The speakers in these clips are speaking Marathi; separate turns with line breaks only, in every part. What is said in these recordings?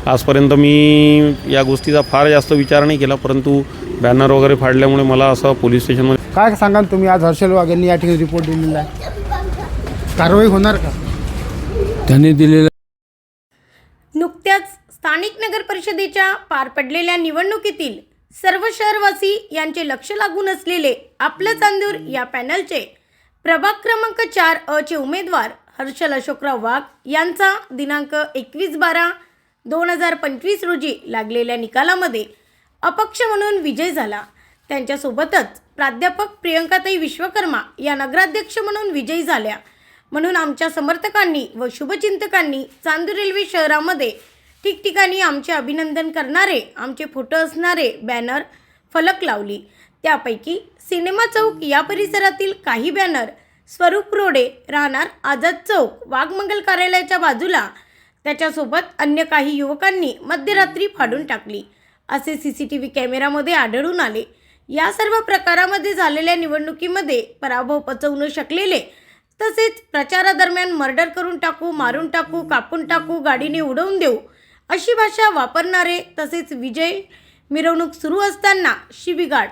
आजपर्यंत मी या गोष्टीचा फार जास्त विचार नाही केला, परंतु बॅनर वगैरे फाडल्यामुळे मला असं पोलीस स्टेशनमध्ये
काय सांगाल तुम्ही? आज हर्षल वाघ यांनी या ठिकाणी रिपोर्ट दिलेला आहे, कारवाई होणार का?
त्यांनी दिलेला
नुकत्याच स्थानिक नगर परिषदेच्या पार पडलेल्या निवडणुकीतील सर्व शहरवासी यांचे लक्ष लागून असलेले आपलं चांदूर या पॅनलचे प्रभाग क्रमांक 4 चे उमेदवार हर्षल अशोकराव वाघ यांचा दिनांक 21/12/2025 रोजी लागलेल्या निकालामध्ये अपक्ष म्हणून विजय झाला। त्यांच्यासोबतच प्राध्यापक प्रियंकाताई विश्वकर्मा या नगराध्यक्ष म्हणून विजयी झाल्या। म्हणून आमच्या समर्थकांनी व शुभचिंतकांनी चांदूर रेल्वे शहरामध्ये ठिकठिकाणी आमचे अभिनंदन करणारे, आमचे फोटो असणारे बॅनर फलक लावली। त्यापैकी सिनेमा चौक या परिसरातील काही बॅनर स्वरूप रोडे राहणार आझाद चौक वाघमंगल कार्यालयाच्या बाजूला, त्याच्यासोबत अन्य काही युवकांनी मध्यरात्री फाडून टाकली असे CCTV कॅमेरामध्ये आढळून आले। या सर्व प्रकारामध्ये झालेल्या निवडणुकीमध्ये पराभव पचवू न शकलेले, तसेच प्रचारादरम्यान मर्डर करून टाकू, मारून टाकू, कापून टाकू, गाडीने उडवून देऊ अशी भाषा वापरणारे, तसेच विजय मिरवणूक सुरू असताना शिवीगाळ,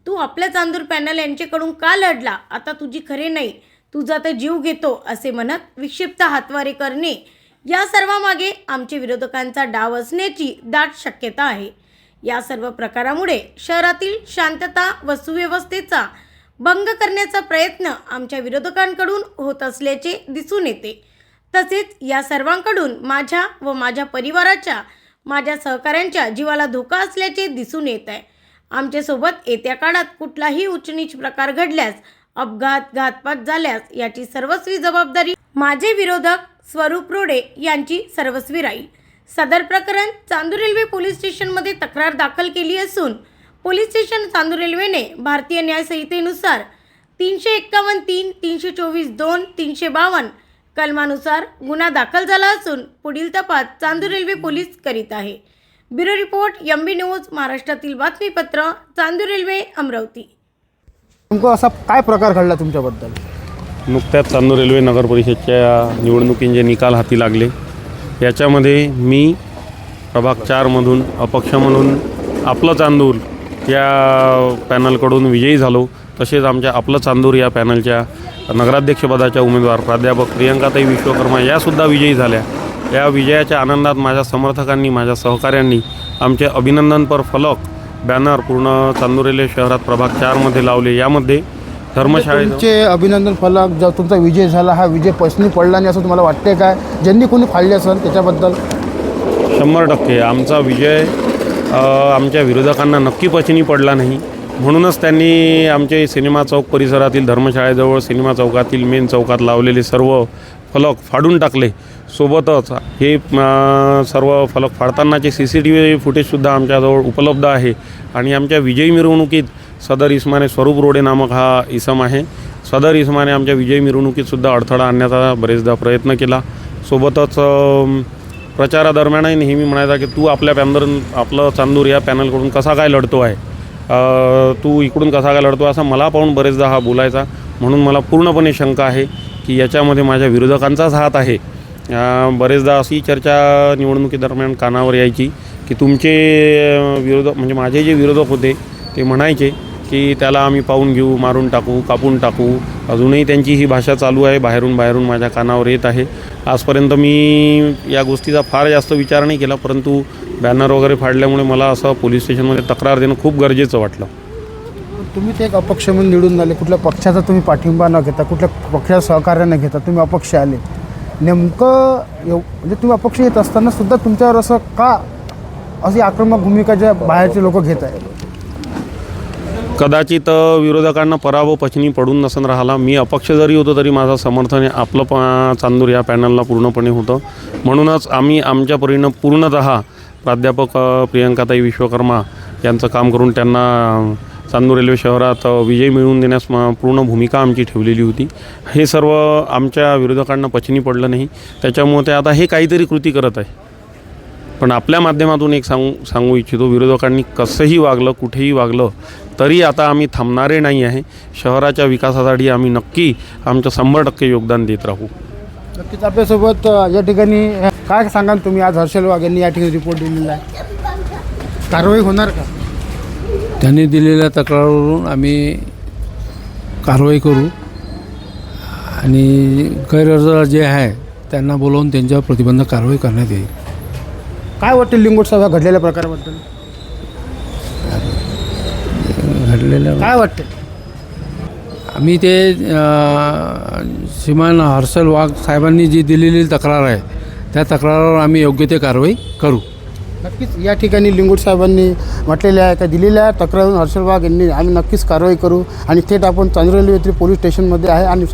तू आपल्या चांदूर पॅनल यांच्याकडून का लढला, आता तुझी खरे नाही, तुझा तर जीव घेतो असे म्हणत विक्षिप्त हातवारे करणे, या सर्वांमागे आमचे विरोधकांचा डाव असण्याची दाट शक्यता आहे। या सर्व प्रकारामुळे शहरातील शांतता व सुव्यवस्थेचा भंग करण्याचा प्रयत्न आमच्या विरोधकांकडून होत असल्याचे दिसून येते। तसेच या सर्वांकडून माझ्या व माझ्या परिवाराच्या, माझ्या सहकाऱ्यांच्या जीवाला धोका असल्याचे दिसून येत आहे। आमच्यासोबत येत्या काळात कुठलाही उच्चनीच प्रकार घडल्यास, अपघात, घातपात झाल्यास याची सर्वस्वी जबाबदारी माझे विरोधक स्वरूप रोडे यांची सर्वस्वी राहील। सदर प्रकरण चांदूर रेल्वे पोलीस स्टेशनमध्ये तक्रार दाखल केली असून पोलीस स्टेशन चांदूर रेल्वेने भारतीय न्याय संहितेनुसार 351(3), 324(2), 352 कलमानुसार गुन्हा दाखल झाला असून पुढील तपास चांदूर रेल्वे पोलीस करीत आहे। ब्युरो रिपोर्ट MB न्यूज, महाराष्ट्रातील बातमीपत्र, चांदूर रेल्वे, अमरावती।
नेमकं असा काय प्रकार घडला तुमच्याबद्दल?
नुकत्याच चांदूर रेल्वे नगर परिषदच्या निवडणुकीचे निकाल हाती लागले। याच्यामध्ये मी प्रभाग 4मधून अपक्ष म्हणून आपलं चांदूर या पॅनलकडून विजयी झालो। तसेच आमच्या आपलं चांदूर या पॅनलच्या नगराध्यक्षपदाच्या उमेदवार प्राध्यापक प्रियंकाताई विश्वकर्मा यासुद्धा विजयी झाल्या। या विजयाच्या आनंदात माझ्या समर्थकांनी, माझ्या सहकाऱ्यांनी आमचे अभिनंदनपर फलक, बॅनर पूर्ण चांदूर रेल्वे शहरात प्रभाग 4मध्ये लावले। यामध्ये
तुमचे अभिनंदन फलक, जर तुमचा विजय झाला, हा विजय पैसनी पडला नाही असं तुम्हाला वाटते काय? ज्यांनी कोणी फाडले असेल त्याच्याबद्दल?
100% आमचा विजय आमच्या विरोधकांना नक्की पचनी पडला नाही। म्हणूनच त्यांनी आमचे सिनेमा चौक परिसरातील धर्मशाळेजवळ सिनेमा चौकातील मेन चौकात लावलेले सर्व फलक फाडून टाकले। सोबतच हे सर्व फलक फाडतानाचे CCTV फुटेजसुद्धा आमच्याजवळ उपलब्ध आहे। आणि आमच्या विजयी मिरवणुकीत सदर इसमाने स्वरूप रोडे नामक हा इसम आहे, सदर इसमाने आमच्या विजयी मिरवणुकीतसुद्धा अडथळा आणण्याचा बरेचदा प्रयत्न केला। सोबतच प्रचारादरम्यानही नेहमी म्हणायचा की तू आपलं चांदूर या पॅनलकडून कसा काय लढतो आहे, तू इकडून कसा काय लढतो, असं मला पाहून बरेचदा हा बोलायचा। म्हणून मला पूर्णपणे शंका आहे की याच्यामध्ये माझ्या विरोधकांचाच हात आहे। बरेचदा अशी चर्चा निवडणुकीदरम्यान कानावर यायची की तुमचे विरोधक, म्हणजे माझे जे विरोधक होते ते म्हणायचे की त्याला आम्ही पाहून घेऊ, मारून टाकू, कापून टाकू। अजूनही त्यांची ही भाषा चालू आहे, बाहेरून माझ्या कानावर येत आहे। आजपर्यंत मी या गोष्टीचा फार जास्त विचार नाही केला, परंतु बॅनर वगैरे फाडल्यामुळे मला असं पोलीस स्टेशनमध्ये तक्रार देणं खूप गरजेचं वाटलं।
तुम्ही ते एक अपक्ष म्हणून निवडून आले, कुठल्या पक्षाचा तुम्ही पाठिंबा न घेता, कुठल्या पक्षाचं सहकार्य न घेता तुम्ही अपक्ष आले। नेमकं म्हणजे तुम्ही अपक्ष येत असताना सुद्धा तुमच्यावर असं का अशी आक्रमक भूमिका ज्या बाहेरचे लोक घेत आहेत?
कदाचित विरोधकांना पराभव पचनी पडून नसून राहिला। मी अपक्ष जरी होतो तरी माझं समर्थन आपलं चांदूर या पॅनलला पूर्णपणे होतं। म्हणूनच आम्ही आमच्या परीनं पूर्णतः प्राध्यापक प्रियंकाताई विश्वकर्मा यांचं काम करून त्यांना चांदूर रेल्वे शहरात विजय मिळवून देण्यास पूर्ण भूमिका आमची ठेवलेली होती। हे सर्व आमच्या विरोधकांना पचनी पडलं नाही, त्याच्यामुळे ते आता हे काहीतरी कृती करत आहे। पण आपल्या माध्यमातून एक सांगू इच्छितो, विरोधकांनी कसंही वागलं, कुठेही वागलं तरी आता आम्ही थांबणारे नाही आहे। शहराच्या विकासासाठी आम्ही नक्की आमचं 100% योगदान देत राहू।
नक्कीच आपल्यासोबत या ठिकाणी काय सांगाल तुम्ही, आज हर्षल वाघ यांनी या ठिकाणी रिपोर्ट दिलेला आहे, कारवाई होणार का?
त्यांनी दिलेल्या तक्रारीवरून आम्ही कारवाई करू आणि गैरहजर जे आहे त्यांना बोलवून त्यांच्यावर प्रतिबंधक कारवाई करण्यात येईल.
काय वाटतं लिंगोट साहेब घडलेल्या प्रकाराबद्दल
घडलेलं
काय वाटतं?
आम्ही ते श्रीमान हर्षल वाघ साहेबांनी जी दिलेली तक्रार आहे त्या तक्रारावर आम्ही योग्य ते कारवाई करू.
नक्कीच या ठिकाणी लिंगोट साहेबांनी म्हटलेले आहे का दिलेल्या तक्रारून हर्षल वाघ यांनी आम्ही नक्कीच कारवाई करू आणि थेट आपण चांदुरली येथील पोलीस स्टेशनमध्ये आहे आणि